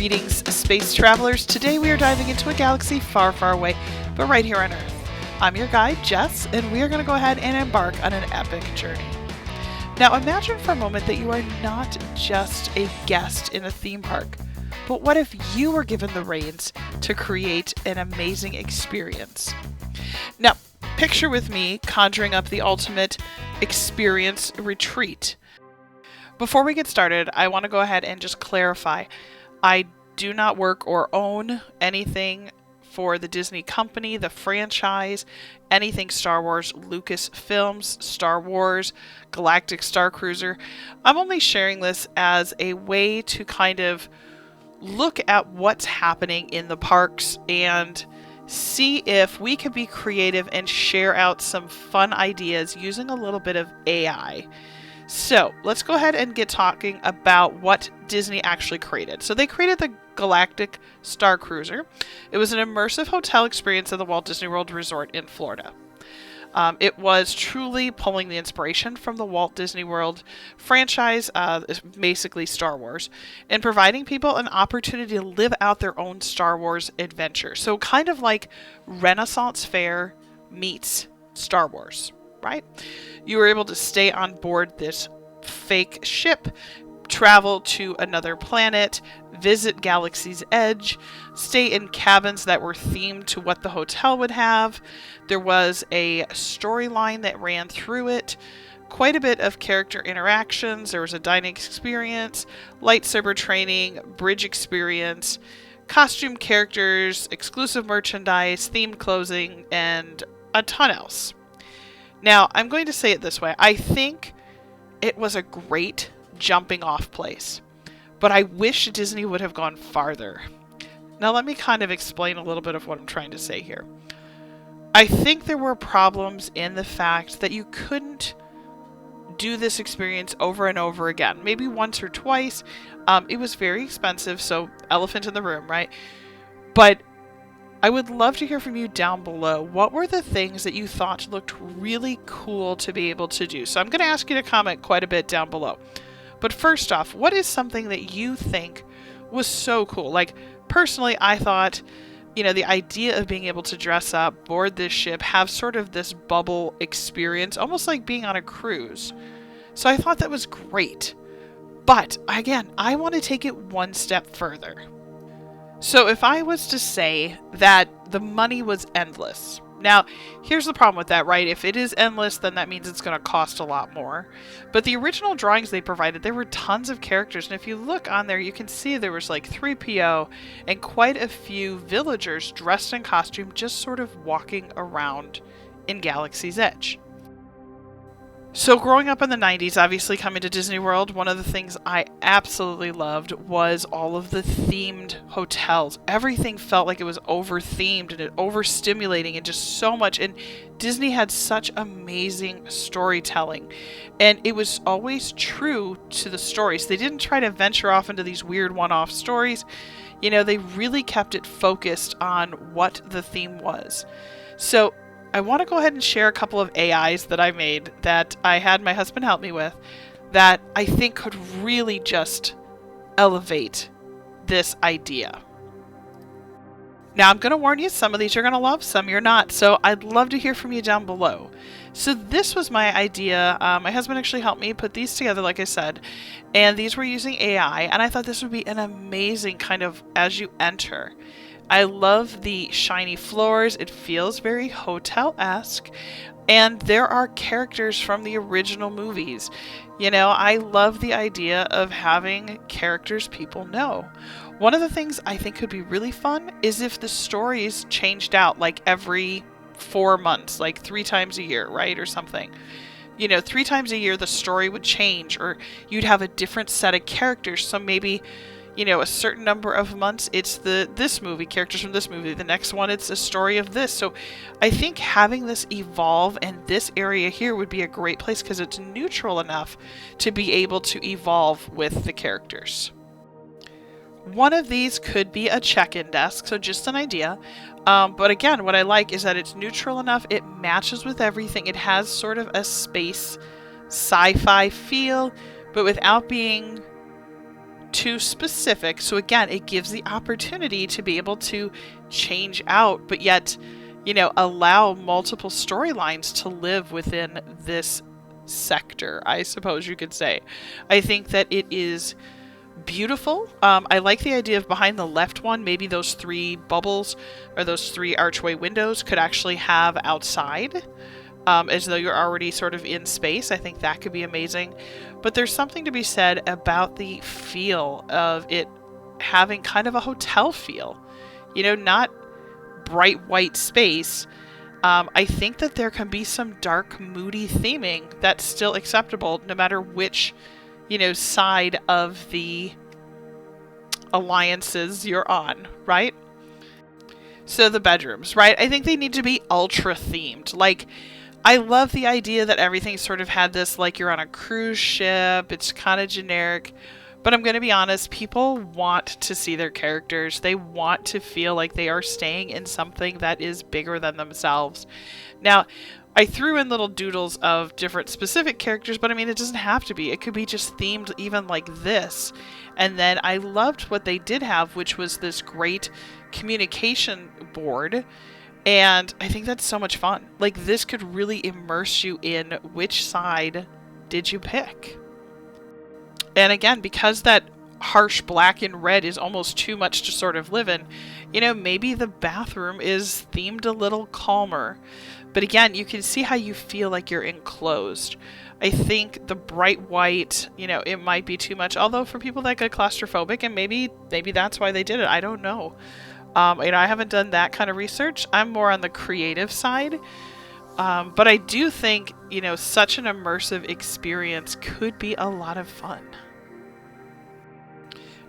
Greetings, space travelers. Today we are diving into a galaxy far, far away, but right here on Earth. I'm your guide, Jess, and we are going to go ahead and embark on an epic journey. Now imagine for a moment that you are not just a guest in a theme park, but what if you were given the reins to create an amazing experience? Now, picture with me conjuring up the ultimate experience retreat. Before we get started, I want to go ahead and just clarify. I do not work or own anything for the Disney company, the franchise, anything Star Wars, Lucasfilms, Star Wars, Galactic Star Cruiser. I'm only sharing this as a way to kind of look at what's happening in the parks and see if we can be creative and share out some fun ideas using a little bit of AI. So let's go ahead and get talking about what Disney actually created. So they created the Galactic Star Cruiser. It was an immersive hotel experience at the Walt Disney World Resort in Florida. It was truly pulling the inspiration from the Walt Disney World franchise, basically Star Wars, and providing people an opportunity to live out their own Star Wars adventure. So kind of like Renaissance Fair meets Star Wars, right? You were able to stay on board this fake ship, travel to another planet, visit Galaxy's Edge, stay in cabins that were themed to what the hotel would have. There was a storyline that ran through it, quite a bit of character interactions. There was a dining experience, lightsaber training, bridge experience, costume characters, exclusive merchandise, themed clothing, and a ton else. Now, I'm going to say it this way. I think it was a great jumping off place, but I wish Disney would have gone farther. Now, let me kind of explain a little bit of what I'm trying to say here. I think there were problems in the fact that you couldn't do this experience over and over again. Maybe once or twice. It was very expensive, so elephant in the room, right? But I would love to hear from you down below. What were the things that you thought looked really cool to be able to do? So I'm going to ask you to comment quite a bit down below. But first off, what is something that you think was so cool? Like, personally, I thought, the idea of being able to dress up, board this ship, have sort of this bubble experience, almost like being on a cruise. So I thought that was great. But again, I want to take it one step further. So if I was to say that the money was endless, now here's the problem with that, right? If it is endless, then that means it's going to cost a lot more. But the original drawings they provided, there were tons of characters. And if you look on there, you can see there was like 3PO and quite a few villagers dressed in costume, just sort of walking around in Galaxy's Edge. So growing up in the 90s, obviously coming to Disney World, one of the things I absolutely loved was all of the themed hotels. Everything felt like it was over-themed and overstimulating and just so much. And Disney had such amazing storytelling. And it was always true to the stories. They didn't try to venture off into these weird one-off stories. They really kept it focused on what the theme was. So I want to go ahead and share a couple of AIs that I made that I had my husband help me with that I think could really just elevate this idea. Now, I'm going to warn you, some of these you're going to love, some you're not. So I'd love to hear from you down below. So this was my idea. My husband actually helped me put these together, like I said, and these were using AI. And I thought this would be an amazing kind of as you enter. I love the shiny floors. It feels very hotel-esque. And there are characters from the original movies. I love the idea of having characters people know. One of the things I think could be really fun is if the stories changed out like every 4 months, like 3 times a year, right? Or something. 3 times a year the story would change, or you'd have a different set of characters. So maybe a certain number of months, it's this movie, characters from this movie. The next one, it's a story of this. So I think having this evolve and this area here would be a great place because it's neutral enough to be able to evolve with the characters. One of these could be a check-in desk, so just an idea. But again, what I like is that it's neutral enough. It matches with everything. It has sort of a space sci-fi feel, but without being too specific. So again, it gives the opportunity to be able to change out, but yet, allow multiple storylines to live within this sector, I suppose you could say. I think that it is beautiful. I like the idea of behind the left one, maybe those 3 bubbles or those 3 archway windows could actually have outside, as though you're already sort of in space. I think that could be amazing. But there's something to be said about the feel of it having kind of a hotel feel, not bright white space. I think that there can be some dark, moody theming that's still acceptable no matter which, side of the alliances you're on, right? So the bedrooms, right? I think they need to be ultra themed. Like, I love the idea that everything sort of had this, like you're on a cruise ship. It's kind of generic. But I'm going to be honest, people want to see their characters. They want to feel like they are staying in something that is bigger than themselves. Now, I threw in little doodles of different specific characters, but I mean, it doesn't have to be. It could be just themed even like this. And then I loved what they did have, which was this great communication board. And I think that's so much fun. Like, this could really immerse you in which side did you pick. And again, because that harsh black and red is almost too much to sort of live in, maybe the bathroom is themed a little calmer. But again, you can see how you feel like you're enclosed. I think the bright white, it might be too much. Although for people that get claustrophobic, and maybe that's why they did it. I don't know. I haven't done that kind of research. I'm more on the creative side. But I do think, such an immersive experience could be a lot of fun.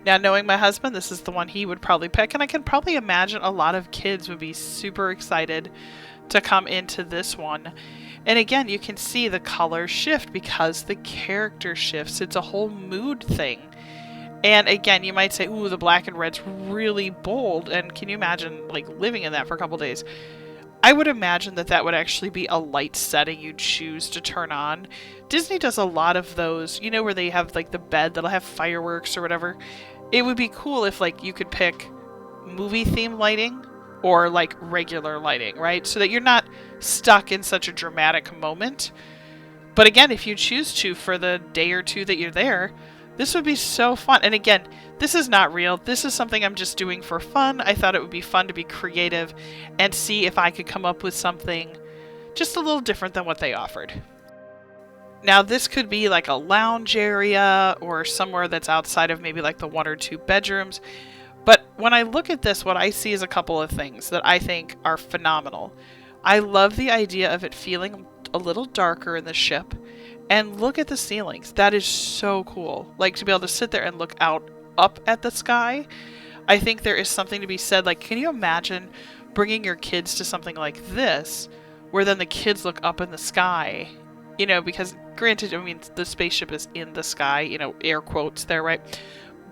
Now, knowing my husband, this is the one he would probably pick, and I can probably imagine a lot of kids would be super excited to come into this one. And again, you can see the color shift because the character shifts. It's a whole mood thing. And again, you might say, ooh, the black and red's really bold, and can you imagine like living in that for a couple days? I would imagine that would actually be a light setting you'd choose to turn on. Disney does a lot of those, where they have like the bed that'll have fireworks or whatever. It would be cool if like you could pick movie theme lighting or like regular lighting, right? So that you're not stuck in such a dramatic moment. But again, if you choose to for the day or two that you're there, this would be so fun. And again, this is not real. This is something I'm just doing for fun. I thought it would be fun to be creative and see if I could come up with something just a little different than what they offered. Now, this could be like a lounge area or somewhere that's outside of maybe like the 1 or 2 bedrooms. But when I look at this, what I see is a couple of things that I think are phenomenal. I love the idea of it feeling a little darker in the ship. And look at the ceilings. That is so cool. Like, to be able to sit there and look up at the sky. I think there is something to be said. Like, can you imagine bringing your kids to something like this, where then the kids look up in the sky? Because granted, I mean, the spaceship is in the sky, air quotes there, right?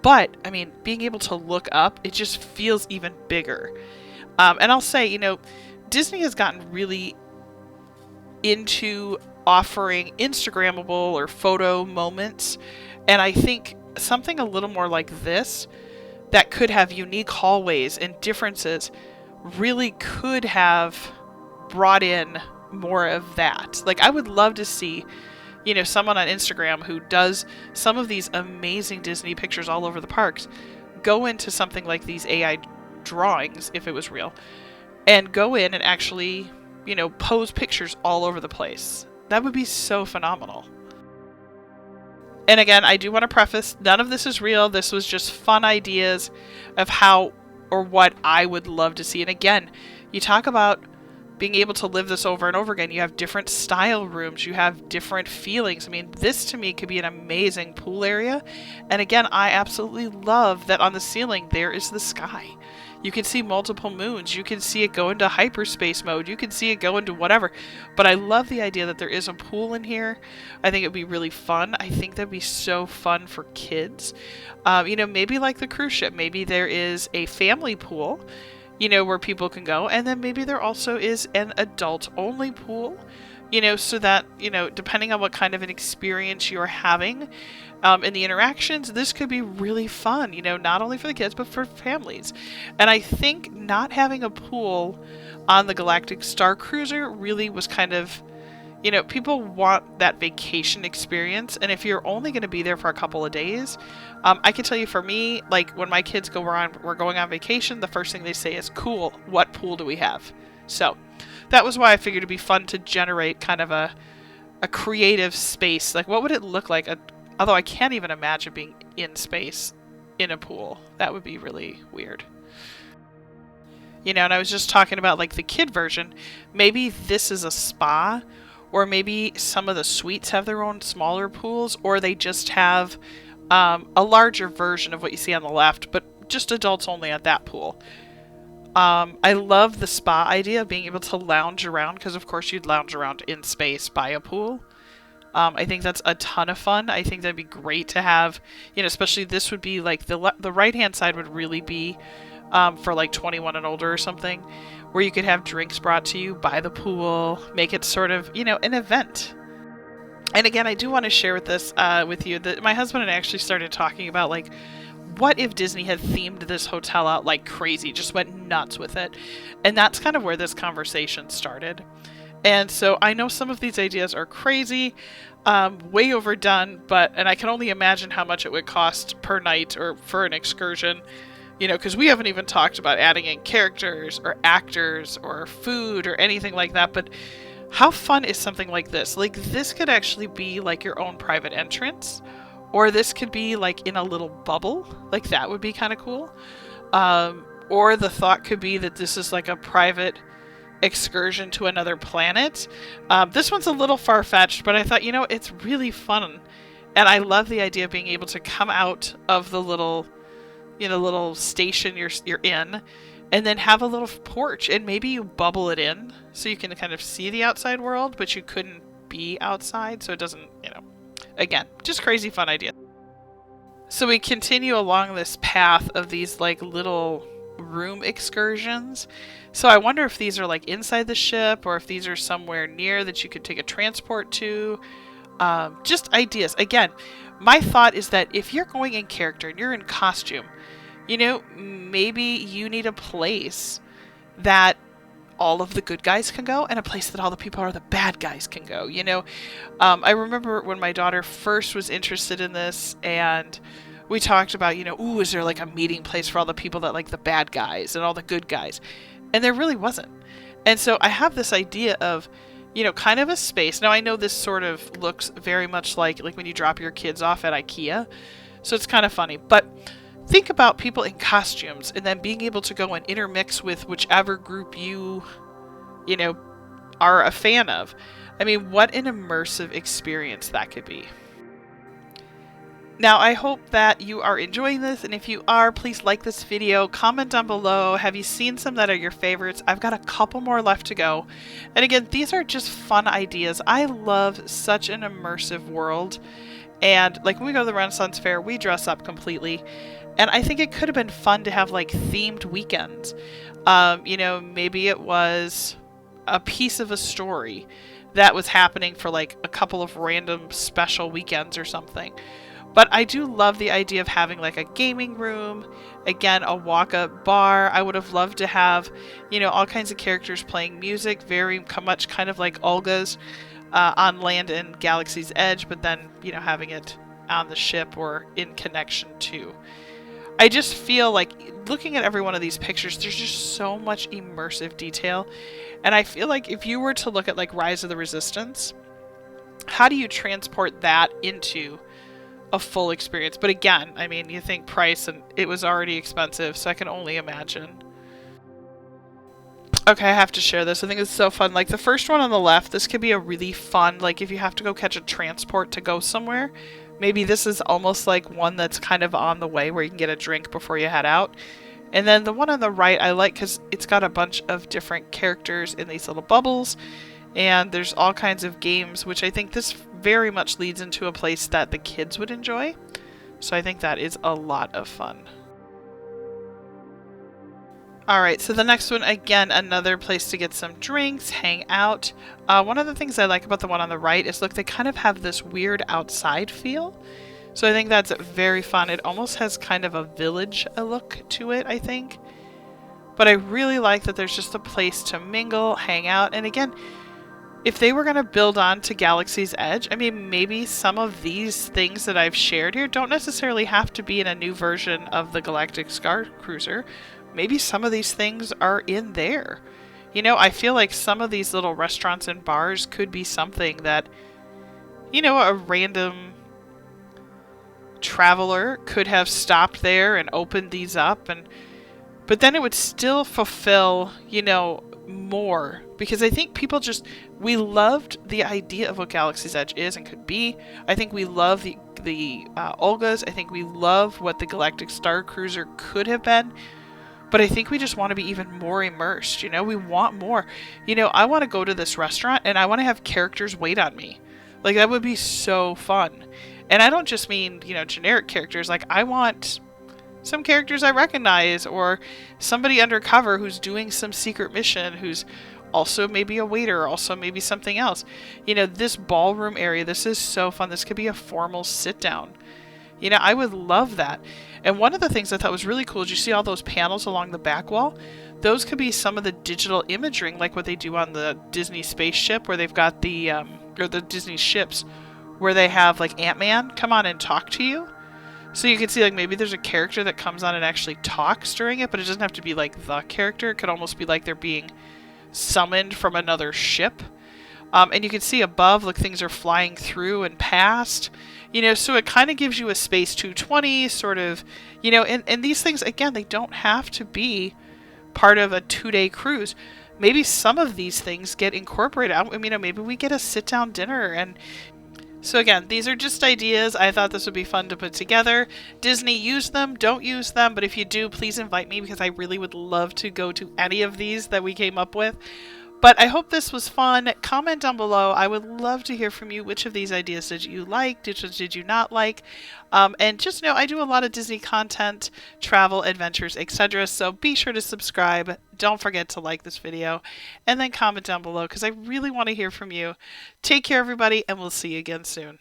But, I mean, being able to look up, it just feels even bigger. And I'll say, Disney has gotten really into offering Instagrammable or photo moments. And I think something a little more like this, that could have unique hallways and differences, really could have brought in more of that. Like, I would love to see, someone on Instagram who does some of these amazing Disney pictures all over the parks, go into something like these AI drawings, if it was real, and go in and actually, pose pictures all over the place. That would be so phenomenal. And again, I do want to preface, none of this is real. This was just fun ideas of how or what I would love to see. And again, you talk about being able to live this over and over again. You have different style rooms. You have different feelings. I mean, this to me could be an amazing pool area. And again, I absolutely love that on the ceiling there is the sky. You can see multiple moons. You can see it go into hyperspace mode. You can see it go into whatever. But I love the idea that there is a pool in here. I think it'd be really fun. I think that'd be so fun for kids. Maybe like the cruise ship. Maybe there is a family pool, where people can go. And then maybe there also is an adult-only pool. so that, depending on what kind of an experience you're having in the interactions, this could be really fun, not only for the kids, but for families. And I think not having a pool on the Galactic Star Cruiser really was kind of, people want that vacation experience. And if you're only going to be there for a couple of days, I can tell you for me, like when my kids we're going on vacation, the first thing they say is, cool, what pool do we have? So that was why I figured it'd be fun to generate kind of a creative space. Like, what would it look like? Although I can't even imagine being in space in a pool. That would be really weird. And I was just talking about like the kid version. Maybe this is a spa, or maybe some of the suites have their own smaller pools, or they just have a larger version of what you see on the left, but just adults only at that pool. I love the spa idea of being able to lounge around, because of course you'd lounge around in space by a pool. I think that's a ton of fun. I think that'd be great to have, especially this would be like the right hand side would really be for like 21 and older or something, where you could have drinks brought to you by the pool, make it sort of, an event. And again, I do want to share with you that my husband and I actually started talking about like, what if Disney had themed this hotel out like crazy, just went nuts with it? And that's kind of where this conversation started. And so I know some of these ideas are crazy, way overdone, and I can only imagine how much it would cost per night or for an excursion, because we haven't even talked about adding in characters or actors or food or anything like that. But how fun is something like this? Like, this could actually be like your own private entrance. Or this could be like in a little bubble. Like, that would be kind of cool. Or the thought could be that this is like a private excursion to another planet. This one's a little far-fetched, but I thought, it's really fun. And I love the idea of being able to come out of the little station you're in, and then have a little porch, and maybe you bubble it in so you can kind of see the outside world, but you couldn't be outside, so it doesn't, again, just crazy fun idea. So we continue along this path of these like little room excursions. So I wonder if these are like inside the ship, or if these are somewhere near that you could take a transport to. Just ideas. Again, my thought is that if you're going in character and you're in costume, maybe you need a place that all of the good guys can go, and a place that all the people who are the bad guys can go. I remember when my daughter first was interested in this, and we talked about, is there like a meeting place for all the people that like the bad guys and all the good guys? And there really wasn't. And so I have this idea of, kind of a space. Now I know this sort of looks very much like when you drop your kids off at IKEA. So it's kind of funny, but think about people in costumes and then being able to go and intermix with whichever group you are a fan of. I mean, what an immersive experience that could be. Now, I hope that you are enjoying this, and if you are, please like this video, comment down below. Have you seen some that are your favorites? I've got a couple more left to go. And again, these are just fun ideas. I love such an immersive world. And like when we go to the Renaissance Fair, we dress up completely. And I think it could have been fun to have like themed weekends. Maybe it was a piece of a story that was happening for like a couple of random special weekends or something. But I do love the idea of having like a gaming room, again, a walk-up bar. I would have loved to have, all kinds of characters playing music, very much kind of like Olga's on land in Galaxy's Edge, but then, having it on the ship or in connection to. I just feel like looking at every one of these pictures, there's just so much immersive detail. And I feel like if you were to look at like Rise of the Resistance, how do you transport that into a full experience? But again, I mean, you think price, and it was already expensive, so I can only imagine. Okay, I have to share this. I think it's so fun. Like the first one on the left, this could be a really fun, like if you have to go catch a transport to go somewhere, maybe this is almost like one that's kind of on the way where you can get a drink before you head out. And then the one on the right I like because it's got a bunch of different characters in these little bubbles, and there's all kinds of games, which I think this very much leads into a place that the kids would enjoy. So I think that is a lot of fun. All right, so the next one, again, another place to get some drinks, hang out. One of the things I like about the one on the right is, look, they kind of have this weird outside feel. So I think that's very fun. It almost has kind of a village look to it, I think. But I really like that there's just a place to mingle, hang out. And again, if they were going to build on to Galaxy's Edge, I mean, maybe some of these things that I've shared here don't necessarily have to be in a new version of the Galactic Star Cruiser. Maybe some of these things are in there. You know, I feel like some of these little restaurants and bars could be something that, you know, a random traveler could have stopped there and opened these up, but then it would still fulfill, you know, more, because I think people just, we loved the idea of what Galaxy's Edge is and could be. I think we love the Olgas. I think we love what the Galactic Star Cruiser could have been, but I think we just want to be even more immersed. You know, we want more. You know, I want to go to this restaurant and I want to have characters wait on me. Like, that would be so fun. And I don't just mean, you know, generic characters. Like, I want some characters I recognize, or somebody undercover who's doing some secret mission, who's also maybe a waiter, also maybe something else. You know, this ballroom area, this is so fun. This could be a formal sit down. You know, I would love that. And one of the things I thought was really cool is, you see all those panels along the back wall? Those could be some of the digital imaging, like what they do on the Disney spaceship, where they've got the, or the Disney ships, where they have like Ant-Man come on and talk to you. So you can see, like, maybe there's a character that comes on and actually talks during it, but it doesn't have to be like the character. It could almost be like they're being summoned from another ship. And you can see above, like, things are flying through and past, you know, so it kind of gives you a Space 220 sort of, you know, and these things, again, they don't have to be part of a 2-day cruise. Maybe some of these things get incorporated. I mean, you know, maybe we get a sit-down dinner. And so again, these are just ideas. I thought this would be fun to put together. Disney, use them, don't use them, but if you do, please invite me, because I really would love to go to any of these that we came up with. But I hope this was fun. Comment down below. I would love to hear from you. Which of these ideas did you like? Which did you not like? And just know I do a lot of Disney content, travel, adventures, etc. So be sure to subscribe. Don't forget to like this video. And then comment down below, because I really want to hear from you. Take care, everybody, and we'll see you again soon.